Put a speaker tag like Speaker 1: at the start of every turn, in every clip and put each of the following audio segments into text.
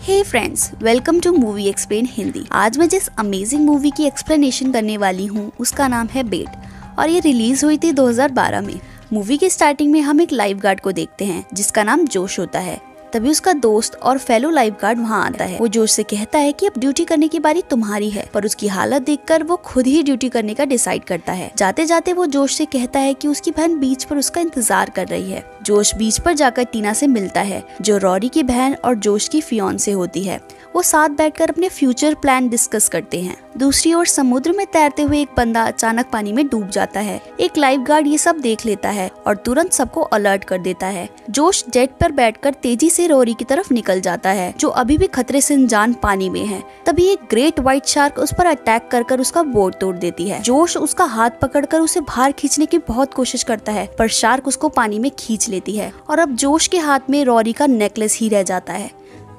Speaker 1: Hey friends, welcome to movie explain Hindi. आज मैं जिस अमेजिंग मूवी की एक्सप्लेनेशन करने वाली हूँ उसका नाम है बेट और ये रिलीज हुई थी 2012 में। मूवी की स्टार्टिंग में हम एक लाइफ गार्ड को देखते हैं जिसका नाम जोश होता है। तभी उसका दोस्त और फेलो लाइफ गार्ड वहाँ आता है। वो जोश से कहता है कि अब ड्यूटी करने की बारी तुम्हारी है, पर उसकी हालत देखकर वो खुद ही ड्यूटी करने का डिसाइड करता है। जाते जाते वो जोश से कहता है कि उसकी बहन बीच पर उसका इंतजार कर रही है। जोश बीच पर जाकर टीना से मिलता है जो रॉरी की बहन और जोश की फियांसे होती है। वो साथ बैठकर अपने फ्यूचर प्लान डिस्कस करते हैं। दूसरी ओर समुद्र में तैरते हुए एक बंदा अचानक पानी में डूब जाता है। एक लाइफ गार्ड ये सब देख लेता है और तुरंत सबको अलर्ट कर देता है। जोश जेट पर बैठकर तेजी से रॉरी की तरफ निकल जाता है जो अभी भी खतरे से अनजान पानी में है। तभी एक ग्रेट व्हाइट शार्क उस पर अटैक कर उसका बोट तोड़ देती है। जोश उसका हाथ पकड़कर उसे बाहर खींचने की बहुत कोशिश करता है, पर शार्क उसको पानी में खींच लेती है और अब जोश के हाथ में रॉरी का नेकलेस ही रह जाता है।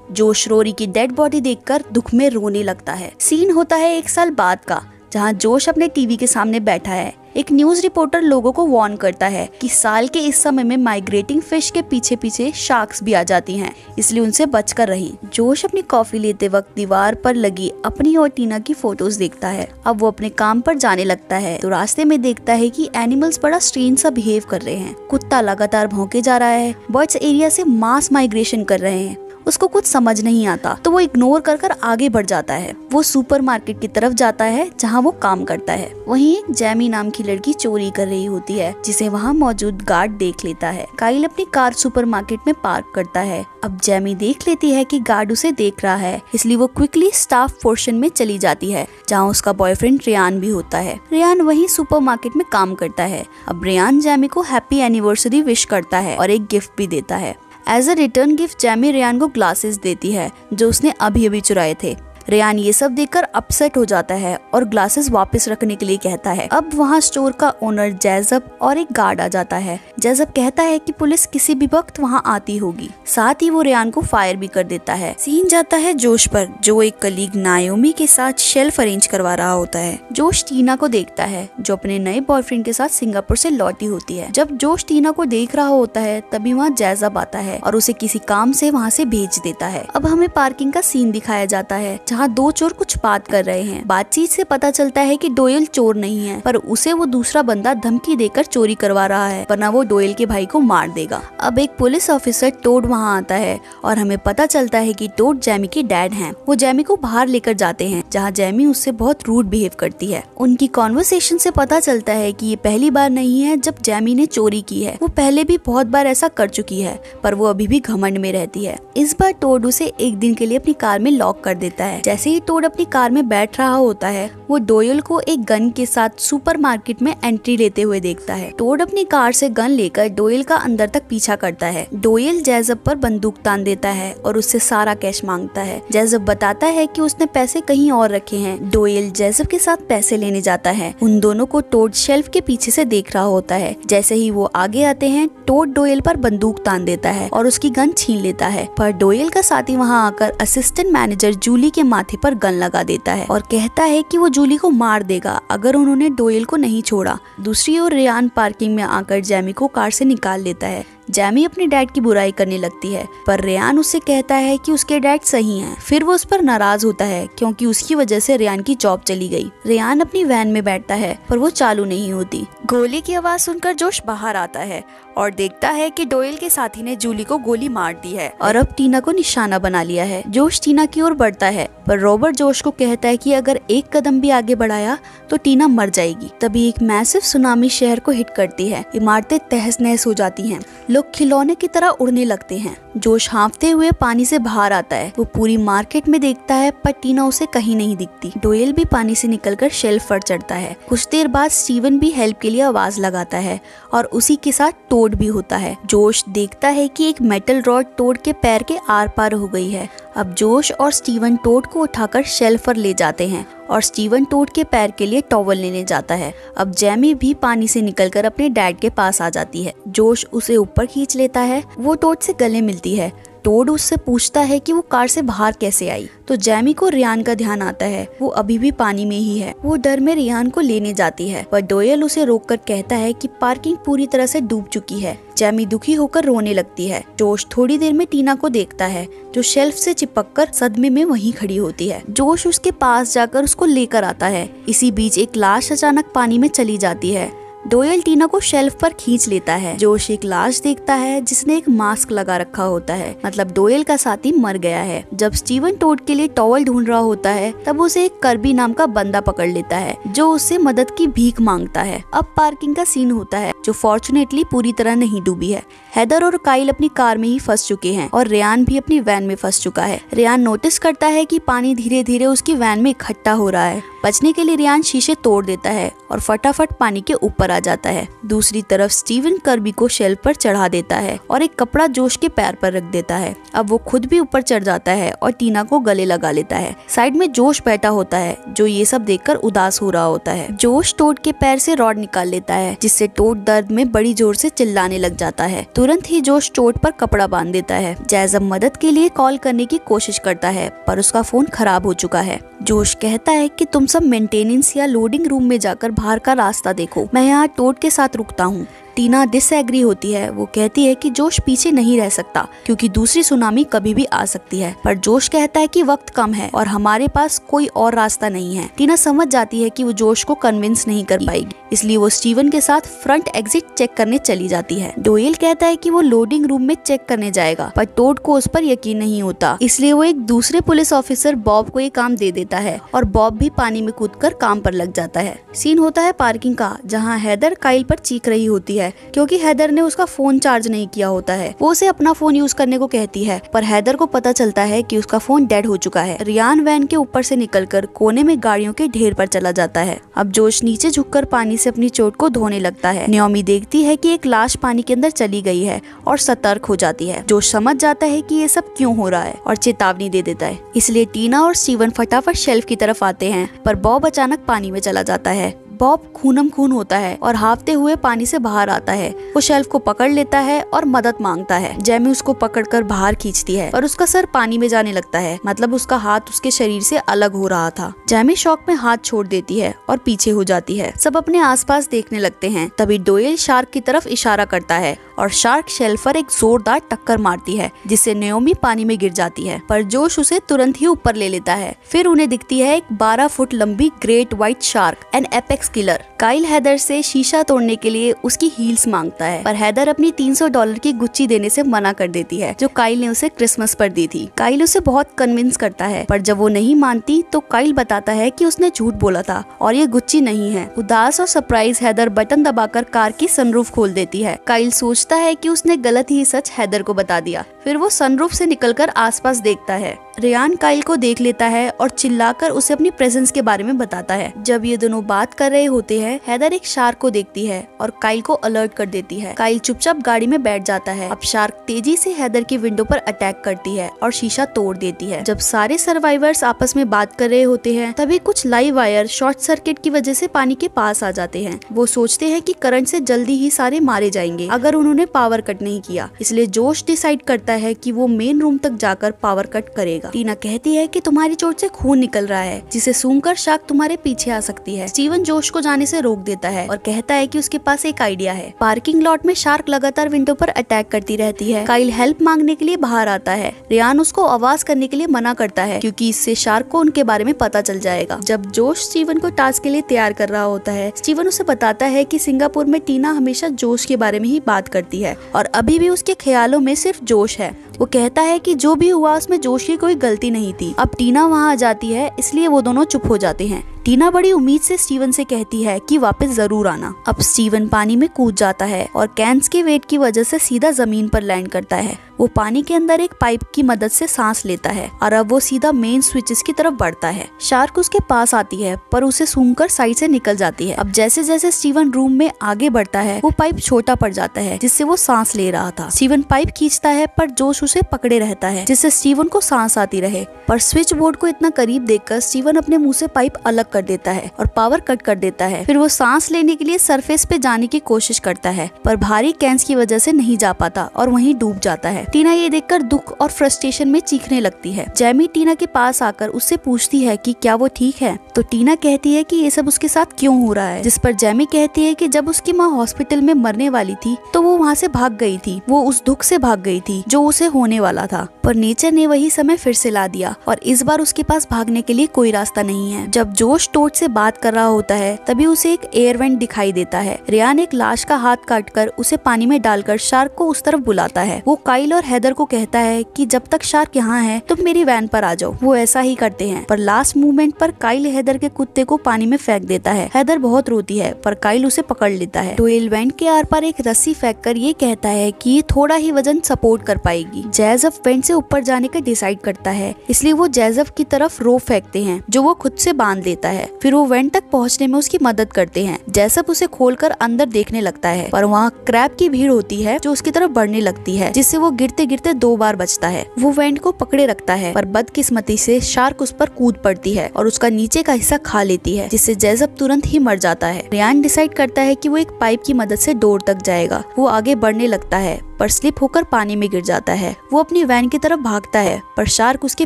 Speaker 1: जोश रॉरी की डेड बॉडी देखकर दुख में रोने लगता है। सीन होता है 1 साल बाद का, जहां जोश अपने टीवी के सामने बैठा है। एक न्यूज रिपोर्टर लोगों को वार्न करता है कि साल के इस समय में माइग्रेटिंग फिश के पीछे पीछे शार्क्स भी आ जाती हैं, इसलिए उनसे बचकर रहें। जोश अपनी कॉफी लेते वक्त दीवार पर लगी अपनी और टीना की फोटोज देखता है। अब वो अपने काम पर जाने लगता है तो रास्ते में देखता है कि एनिमल्स बड़ा स्ट्रेंज सा बिहेव कर रहे हैं। कुत्ता लगातार भौंके जा रहा है, बर्ड्स एरिया से मास माइग्रेशन कर रहे हैं। उसको कुछ समझ नहीं आता तो वो इग्नोर कर आगे बढ़ जाता है। वो सुपरमार्केट की तरफ जाता है जहाँ वो काम करता है। वहीं एक जैमी नाम की लड़की चोरी कर रही होती है जिसे वहाँ मौजूद गार्ड देख लेता है। काइल अपनी कार सुपरमार्केट में पार्क करता है। अब जैमी देख लेती है कि गार्ड उसे देख रहा है, इसलिए वो क्विकली स्टाफ पोर्शन में चली जाती है जहाँ उसका बॉयफ्रेंड रेयान भी होता है। रेयान वहीं सुपरमार्केट में काम करता है। अब रेयान जैमी को हैप्पी एनिवर्सरी विश करता है और एक गिफ्ट भी देता है। As a return gift Jamie Ryan को ग्लासेस देती है जो उसने अभी अभी चुराए थे। रेयान ये सब देखकर अपसेट हो जाता है और ग्लासेस वापस रखने के लिए कहता है। अब वहाँ स्टोर का ओनर जैजब और एक गार्ड आ जाता है। जैजब कहता है कि पुलिस किसी भी वक्त वहाँ आती होगी। साथ ही वो रेयान को फायर भी कर देता है। सीन जाता है जोश पर, जो एक कलीग नायोमी के साथ शेल्फ अरेंज करवा रहा होता है। जोश टीना को देखता है जो अपने नए बॉयफ्रेंड के साथ सिंगापुर से लौटी होती है। जब जोश टीना को देख रहा होता है तभी वहाँ जैजब आता है और उसे किसी काम से वहाँ से भेज देता है। अब हमें पार्किंग का सीन दिखाया जाता है जहाँ 2 चोर कुछ बात कर रहे हैं। बातचीत से पता चलता है कि डोयल चोर नहीं है, पर उसे वो दूसरा बंदा धमकी देकर चोरी करवा रहा है, वरना वो डोयल के भाई को मार देगा। अब एक पुलिस ऑफिसर टोड वहाँ आता है और हमें पता चलता है कि टोड जैमी के डैड हैं। वो जैमी को बाहर लेकर जाते हैं जहाँ जैमी उससे बहुत रूड बिहेव करती है। उनकी कॉन्वर्सेशन से पता चलता है कि ये पहली बार नहीं है जब जैमी ने चोरी की है। वो पहले भी बहुत बार ऐसा कर चुकी है, पर वो अभी भी घमंड में रहती है। इस बार टोड उसे एक दिन के लिए अपनी कार में लॉक कर देता है। जैसे ही टोड अपनी कार में बैठ रहा होता है वो डोयल को एक गन के साथ सुपरमार्केट में एंट्री लेते हुए देखता है। टोड अपनी कार से गन लेकर डोयल का अंदर तक पीछा करता है। डोयल जैजब पर बंदूक तान देता है और उससे सारा कैश मांगता है। जैजब बताता है कि उसने पैसे कहीं और रखे हैं। डोयल जैजब के साथ पैसे लेने जाता है। उन दोनों को टोड शेल्फ के पीछे से देख रहा होता है। जैसे ही वो आगे आते हैं टोड डोयल पर बंदूक तान देता है और उसकी गन छीन लेता है, पर डोयल का साथी वहाँ आकर असिस्टेंट मैनेजर जूली के माथे पर गन लगा देता है और कहता है कि वो जूली को मार देगा अगर उन्होंने डोयल को नहीं छोड़ा। दूसरी ओर रेयान पार्किंग में आकर जैमी को कार से निकाल लेता है। जैमी अपने डैड की बुराई करने लगती है, पर रेयान उससे कहता है कि उसके डैड सही हैं। फिर वो उस पर नाराज होता है क्योंकि उसकी वजह से रेयान की जॉब चली गई। रेयान अपनी वैन में बैठता है पर वो चालू नहीं होती। गोली की आवाज सुनकर जोश बाहर आता है और देखता है कि डोयल के साथी ने जूली को गोली मार दी है और अब टीना को निशाना बना लिया है। जोश टीना की ओर बढ़ता है, पर रॉबर्ट जोश को कहता है कि अगर एक कदम भी आगे बढ़ाया तो टीना मर जाएगी। तभी एक मैसिव सुनामी शहर को हिट करती है। इमारतें तहस नहस हो जाती हैं। लोग खिलौने की तरह उड़ने लगते हैं। जोश हाँफते हुए पानी से बाहर आता है। वो पूरी मार्केट में देखता है पर टीना उसे कहीं नहीं दिखती। डोयल भी पानी से निकलकर शेल्फ पर चढ़ता है। कुछ देर बाद स्टीवन भी हेल्प के लिए आवाज लगाता है और उसी के साथ टोड भी होता है। जोश देखता है कि एक मेटल रॉड टोड के पैर के आर पार हो गई है। अब जोश और स्टीवन टोड को उठाकर शेल्फ पर ले जाते हैं और स्टीवन टोड के पैर के लिए टॉवल लेने जाता है। अब जैमी भी पानी से निकलकर अपने डैड के पास आ जाती है। जोश उसे ऊपर खींच लेता है। वो टोड से गले मिलती है। टोड उससे पूछता है कि वो कार से बाहर कैसे आई, तो जैमी को रेयान का ध्यान आता है। वो अभी भी पानी में ही है। वो डर में रेयान को लेने जाती है, पर डोयल उसे रोककर कहता है कि पार्किंग पूरी तरह से डूब चुकी है। जैमी दुखी होकर रोने लगती है। जोश थोड़ी देर में टीना को देखता है जो शेल्फ से चिपककर सदमे में वहीं खड़ी होती है। जोश उसके पास जाकर उसको लेकर आता है। इसी बीच एक लाश अचानक पानी में चली जाती है। डोयल टीना को शेल्फ पर खींच लेता है। जोश एक लाश देखता है जिसने एक मास्क लगा रखा होता है, मतलब डोयल का साथी मर गया है। जब स्टीवन टोड के लिए टॉवल ढूंढ रहा होता है तब उसे एक कर्बी नाम का बंदा पकड़ लेता है जो उससे मदद की भीख मांगता है। अब पार्किंग का सीन होता है जो फॉर्चुनेटली पूरी तरह नहीं डूबी है। हेदर और काइल अपनी कार में ही फंस चुके हैं और रेयान भी अपनी वैन में फंस चुका है। रेयान नोटिस करता है कि पानी धीरे धीरे उसकी वैन में इकट्ठा हो रहा है। बचने के लिए रेयान शीशे तोड़ देता है और फटाफट पानी के ऊपर आ जाता है। दूसरी तरफ स्टीवन कर्बी को शेल्फ पर चढ़ा देता है और एक कपड़ा जोश के पैर पर रख देता है। अब वो खुद भी ऊपर चढ़ जाता है और टीना को गले लगा लेता है। साइड में जोश बैठा होता है जो ये सब देखकर उदास हो रहा होता है। जोश टोड के पैर से रॉड निकाल लेता है जिससे टोड दर्द में बड़ी जोर से चिल्लाने लग जाता है। तुरंत ही जोश टोड पर कपड़ा बांध देता है। जैज़ब मदद के लिए कॉल करने की कोशिश करता है पर उसका फोन खराब हो चुका है। जोश कहता है कि तुम सब मेंटेनेंस या लोडिंग रूम में जाकर बाहर का रास्ता देखो, मैं यहाँ टोड के साथ रुकता हूँ। टीना डिसएग्री होती है। वो कहती है कि जोश पीछे नहीं रह सकता क्योंकि दूसरी सुनामी कभी भी आ सकती है, पर जोश कहता है कि वक्त कम है और हमारे पास कोई और रास्ता नहीं है। टीना समझ जाती है कि वो जोश को कन्विंस नहीं कर पाएगी, इसलिए वो स्टीवन के साथ फ्रंट एग्जिट चेक करने चली जाती है। डोयल कहता है कि वो लोडिंग रूम में चेक करने जाएगा, पर टोड को उस पर यकीन नहीं होता, इसलिए वो एक दूसरे पुलिस ऑफिसर बॉब को ये काम दे देता है और बॉब भी पानी में कूदकर काम पर लग जाता है। सीन होता है पार्किंग का, जहाँ हेदर काइल पर चीख रही होती है क्योंकि हेदर ने उसका फोन चार्ज नहीं किया होता है। वो उसे अपना फोन यूज करने को कहती है पर हेदर को पता चलता है कि उसका फोन डेड हो चुका है। रेयान वैन के ऊपर से निकलकर कोने में गाड़ियों के ढेर पर चला जाता है। अब जोश नीचे झुककर पानी से अपनी चोट को धोने लगता है। नाओमी देखती है कि एक लाश पानी के अंदर चली गई है और सतर्क हो जाती है। जोश समझ जाता है कि ये सब क्यों हो रहा है और चेतावनी दे देता है, इसलिए टीना और स्टीवन फटाफट शेल्फ की तरफ आते हैं पर बॉब अचानक पानी में चला जाता है। बॉब खूनम खून होता है और हाफते हुए पानी से बाहर आता है। वो शेल्फ को पकड़ लेता है और मदद मांगता है। जैमी उसको पकड़कर बाहर खींचती है पर उसका सर पानी में जाने लगता है, मतलब उसका हाथ उसके शरीर से अलग हो रहा था। जैमी शॉक में हाथ छोड़ देती है और पीछे हो जाती है। सब अपने आसपास देखने लगते हैं। तभी डोयल शार्क की तरफ इशारा करता है और शार्क शेल्फ पर एक जोरदार टक्कर मारती है जिससे नाओमी पानी में गिर जाती है, पर जोश उसे तुरंत ही ऊपर ले लेता है। फिर उन्हें दिखती है एक 12 फुट लंबी great white shark, N apex killer. Kyle Heather से शीशा तोड़ने के लिए उसकी हील्स मांगता है पर हेदर अपनी $300 की गुच्ची देने से मना कर देती है जो काइल ने उसे क्रिसमस पर दी थी। काइल उसे बहुत कन्विंस करता है पर जब वो नहीं मानती तो काइल बताता है कि उसने झूठ बोला था और ये गुच्ची नहीं है। उदास और सरप्राइज हेदर बटन दबाकर कार की सनरूफ खोल देती है। काइल सोचता है कि उसने गलत ही सच हेदर को बता दिया। फिर वो सनरूफ से निकलकर आसपास देखता है। रेयान काइल को देख लेता है और चिल्लाकर उसे अपनी प्रेजेंस के बारे में बताता है। जब ये दोनों बात कर रहे होते हैं, हेदर एक शार्क को देखती है और काइल को अलर्ट कर देती है। काइल चुपचाप गाड़ी में बैठ जाता है। अब शार्क तेजी से हेदर की विंडो पर अटैक करती है और शीशा तोड़ देती है। जब सारे सर्वाइवर्स आपस में बात कर रहे होते हैं तभी कुछ लाइव वायर शॉर्ट सर्किट की वजह से पानी के पास आ जाते हैं। वो सोचते हैं कि करंट से जल्दी ही सारे मारे जाएंगे अगर उन्होंने पावर कट नहीं किया, इसलिए जोश डिसाइड करता है कि वो मेन रूम तक जाकर पावर कट करेगा। टीना कहती है कि तुम्हारी चोट से खून निकल रहा है जिसे सूंघकर शार्क तुम्हारे पीछे आ सकती है। स्टीवन जोश को जाने से रोक देता है और कहता है कि उसके पास एक आइडिया है। पार्किंग लॉट में शार्क लगातार विंडो पर अटैक करती रहती है। काइल हेल्प मांगने के लिए बाहर आता है। रेयान उसको आवाज करने के लिए मना करता है क्योंकि इससे शार्क को उनके बारे में पता चल जाएगा। जब जोश स्टीवन को टास्क के लिए तैयार कर रहा होता है, स्टीवन उसे बताता है कि सिंगापुर में टीना हमेशा जोश के बारे में ही बात करती है और अभी भी उसके ख्यालों में सिर्फ जोश है। वो कहता है कि जो भी हुआ उसमें जोश की कोई गलती नहीं थी। अब टीना वहाँ आ जाती है, इसलिए वो दोनों चुप हो जाते हैं। टीना बड़ी उम्मीद से स्टीवन से कहती है कि वापस जरूर आना। अब स्टीवन पानी में कूद जाता है और कैंस के वेट की वजह से सीधा जमीन पर लैंड करता है। वो पानी के अंदर एक पाइप की मदद से सांस लेता है और अब वो सीधा मेन स्विचेस की तरफ बढ़ता है। शार्क उसके पास आती है पर उसे सूंघकर साइड से निकल जाती है। अब जैसे जैसे स्टीवन रूम में आगे बढ़ता है वो पाइप छोटा पड़ जाता है जिससे वो सांस ले रहा था। स्टीवन पाइप खींचता है पर जोश उसे पकड़े रहता है जिससे स्टीवन को सांस आती रहे, पर स्विच बोर्ड को इतना करीब देखकर स्टीवन अपने मुंह से पाइप अलग कर देता है और पावर कट कर देता है। फिर वो सांस लेने के लिए सरफेस पे जाने की कोशिश करता है पर भारी कैंस की वजह से नहीं जा पाता और वहीं डूब जाता है। टीना ये देखकर दुख और फ्रस्ट्रेशन में चीखने लगती है। जैमी टीना के पास आकर उससे पूछती है कि क्या वो ठीक है, तो टीना कहती है कि ये सब उसके साथ क्यों हो रहा है, जिस पर जैमी कहती है कि जब उसकी माँ हॉस्पिटल में मरने वाली थी तो वो वहाँ से भाग गई थी, वो उस दुख से भाग गई थी जो उसे होने वाला था, पर नेचर ने वही समय फिर से ला दिया और इस बार उसके पास भागने के लिए कोई रास्ता नहीं है। जब जोश टोड से बात कर रहा होता है तभी उसे एक एयर वेंट दिखाई देता है। रियान एक लाश का हाथ काटकर उसे पानी में डालकर शार्क को उस तरफ बुलाता है। वो काइल और हैदर को कहता है कि जब तक शार्क यहाँ है तुम मेरी वैन पर आ जाओ। वो ऐसा ही करते हैं पर लास्ट मूवमेंट पर काइल हैदर के कुत्ते को पानी में फेंक देता है। हैदर बहुत रोती है पर काइल उसे पकड़ लेता है। डोएल वेंट के आर पार एक रस्सी फेंक कर ये कहता है कि ये थोड़ा ही वजन सपोर्ट कर पाएगी। जैज़फ वेंट से ऊपर जाने का डिसाइड करता है, इसलिए वो जैज़फ की तरफ रोप फेंकते हैं जो वो खुद से बांध लेता है। फिर वो वेंट तक पहुंचने में उसकी मदद करते हैं। जैज़फ उसे खोलकर अंदर देखने लगता है पर वहाँ क्रैब की भीड़ होती है जो उसकी तरफ बढ़ने लगती है, जिससे वो गिरते गिरते 2 बार बचता है। वो वेंट को पकड़े रखता है पर बदकिस्मती से शार्क उस पर कूद पड़ती है और उसका नीचे का हिस्सा खा लेती है, जिससे जैज़फ तुरंत ही मर जाता है। रियान डिसाइड करता है कि वो एक पाइप की मदद से डोर तक जाएगा। वो आगे बढ़ने लगता है पर स्लिप होकर पानी में गिर जाता है। वो अपनी वैन की तरफ भागता है पर शार्क उसके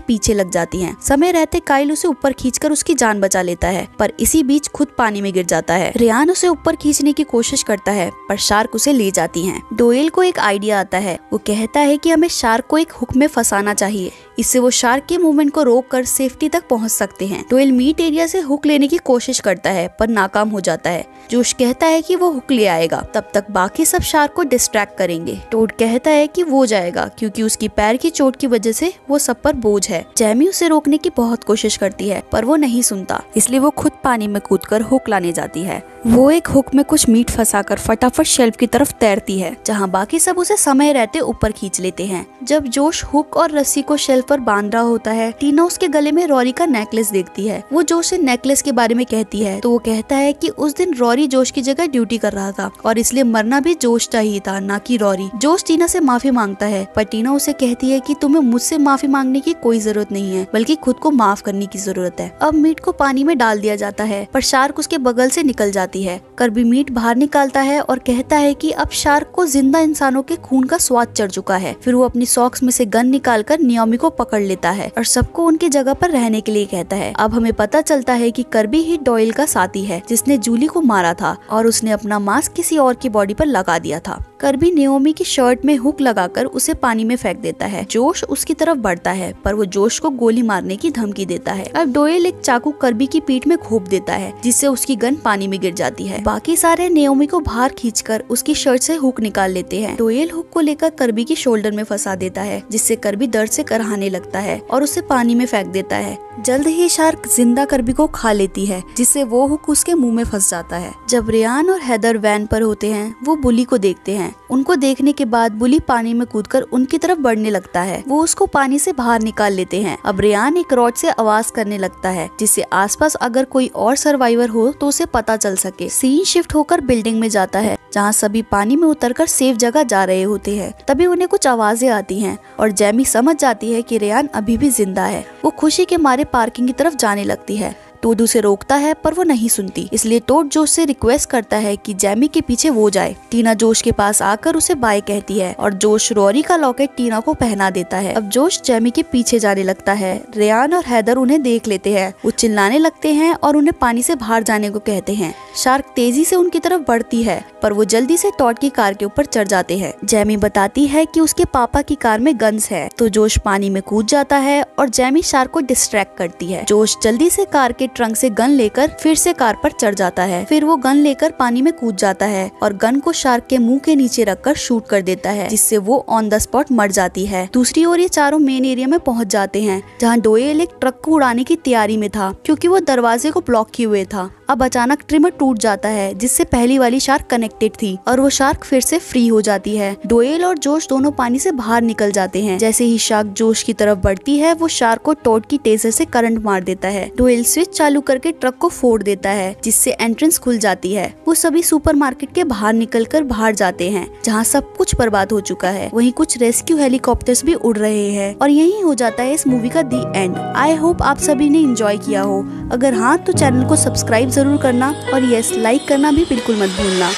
Speaker 1: पीछे लग जाती है। समय रहते काइल उसे ऊपर खींचकर उसकी जान बचा लेता है पर इसी बीच खुद पानी में गिर जाता है। रियान उसे ऊपर खींचने की कोशिश करता है पर शार्क उसे ले जाती है। डोएल को एक आइडिया आता है। वो कहता है कि हमें शार्क को एक हुक में फंसाना चाहिए, इससे वो शार्क के मूवमेंट को रोककर सेफ्टी तक पहुंच सकते हैं। डोएल मीट एरिया से हुक लेने की कोशिश करता है पर नाकाम हो जाता है। जोश कहता है कि वो हुक ले आएगा, तब तक बाकी सब शार्क को डिस्ट्रैक्ट करेंगे। टोड कहता है कि वो जाएगा क्योंकि उसकी पैर की चोट की वजह से वो सब पर बोझ है। जैमी उसे रोकने की बहुत कोशिश करती है पर वो नहीं सुनता, इसलिए वो खुद पानी में कूदकर हुक लाने जाती है। वो एक हुक में कुछ मीट फंसाकर फटाफट शेल्फ की तरफ तैरती है जहाँ बाकी सब उसे समय रहते ऊपर खींच लेते हैं। जब जोश हुक और रस्सी को शेल्फ पर बांध रहा होता है, टीना उसके गले में रॉरी का नेकलेस देखती है। वो जोश से नेकलेस के बारे में कहती है तो वो कहता है कि उस दिन रॉरी जोश की जगह ड्यूटी कर रहा था और इसलिए मरना भी जोश चाहिए था, ना कि रॉरी। जोश टीना से माफी मांगता है पर टीना उसे कहती है कि तुम्हें मुझसे माफी मांगने की कोई जरूरत नहीं है, बल्कि खुद को माफ करने की जरूरत है। अब मीट को पानी में डाल दिया जाता है पर शार्क उसके बगल से निकल जाती है। कर्बी मीट बाहर निकालता है और कहता है कि अब शार्क को जिंदा इंसानों के खून का स्वाद चढ़ चुका है। फिर वो अपनी सॉक्स में से गन निकालकर नियोमी को पकड़ लेता है और सबको उनकी जगह पर रहने के लिए कहता है। अब हमें पता चलता है कि कर्बी ही डॉयल का साथी है जिसने जूली को मारा था और उसने अपना मास्क किसी और की बॉडी पर लगा दिया था। कर्बी नियोमी की शर्ट में हुक लगाकर उसे पानी में फेंक देता है। जोश उसकी तरफ बढ़ता है पर वो जोश को गोली मारने की धमकी देता है। अब डोएल एक चाकू कर्बी की पीठ में घोंप देता है जिससे उसकी गन पानी में गिर जाती है। बाकी सारे नियोमी को बाहर खींचकर उसकी शर्ट से हुक निकाल लेते हैं। डोएल हुक को लेकर कर्बी की शोल्डर में फंसा देता है जिससे कर्बी दर्द से कराहने लगता है और उसे पानी में फेंक देता है। जल्द ही शार्क जिंदा कर्बी को खा लेती है जिससे वो हुक उसके मुंह में फंस जाता है। जब रियान और हैदर वैन पर होते हैं वो बुली को देखते हैं। उनको देखने के बाद बुली पानी में कूदकर उनकी तरफ बढ़ने लगता है। वो उसको पानी से बाहर निकाल लेते हैं। अब रियान एक रॉड से आवाज करने लगता है जिससे आसपास अगर कोई और सर्वाइवर हो तो उसे पता चल सके। सीन शिफ्ट होकर बिल्डिंग में जाता है जहाँ सभी पानी में उतरकर सेफ जगह जा रहे होते हैं। तभी उन्हें कुछ आवाजें आती हैं और जैमी समझ जाती है कि रियान अभी भी जिंदा है। वो खुशी के मारे पार्किंग की तरफ जाने लगती है। टोड उसे रोकता है पर वो नहीं सुनती, इसलिए टोड जोश से रिक्वेस्ट करता है कि जैमी के पीछे वो जाए। टीना जोश के पास आकर उसे बाय कहती है और जोश रॉरी का लॉकेट टीना को पहना देता है। अब जोश जैमी के पीछे जाने लगता है। रियान और हैदर उन्हें देख लेते हैं। वो चिल्लाने लगते हैं और उन्हें पानी से बाहर जाने को कहते हैं। शार्क तेजी से उनकी तरफ बढ़ती है पर वो जल्दी से टॉड की कार के ऊपर चढ़ जाते हैं। जैमी बताती है कि उसके पापा की कार में गन्स है तो जोश पानी में कूद जाता है और जैमी शार्क को डिस्ट्रैक्ट करती है। जोश जल्दी से कार के ट्रंक से गन लेकर फिर से कार पर चढ़ जाता है। फिर वो गन लेकर पानी में कूद जाता है और गन को शार्क के मुंह के नीचे रखकर शूट कर देता है जिससे वो ऑन द स्पॉट मर जाती है। दूसरी ओर ये चारों मेन एरिया में पहुंच जाते हैं जहां डोएल एक ट्रक को उड़ाने की तैयारी में था क्योंकि वो दरवाजे को ब्लॉक किए हुए था। अब अचानक ट्रिमर टूट जाता है जिससे पहली वाली शार्क कनेक्टेड थी और वो शार्क फिर से फ्री हो जाती है। डोएल और जोश दोनों पानी से बाहर निकल जाते हैं। जैसे ही शार्क जोश की तरफ बढ़ती है वो शार्क को टॉड की टेजर से करंट मार देता है। डोएल स्विच चालू करके ट्रक को फोड़ देता है जिससे एंट्रेंस खुल जाती है। वो सभी सुपरमार्केट के बाहर निकलकर बाहर जाते हैं जहाँ सब कुछ बर्बाद हो चुका है। वहीं कुछ रेस्क्यू हेलीकॉप्टर्स भी उड़ रहे हैं और यही हो जाता है इस मूवी का दी एंड। आई होप आप सभी ने एंजॉय किया हो। अगर हाँ तो चैनल को सब्सक्राइब जरूर करना और यस लाइक करना भी बिल्कुल मत भूलना।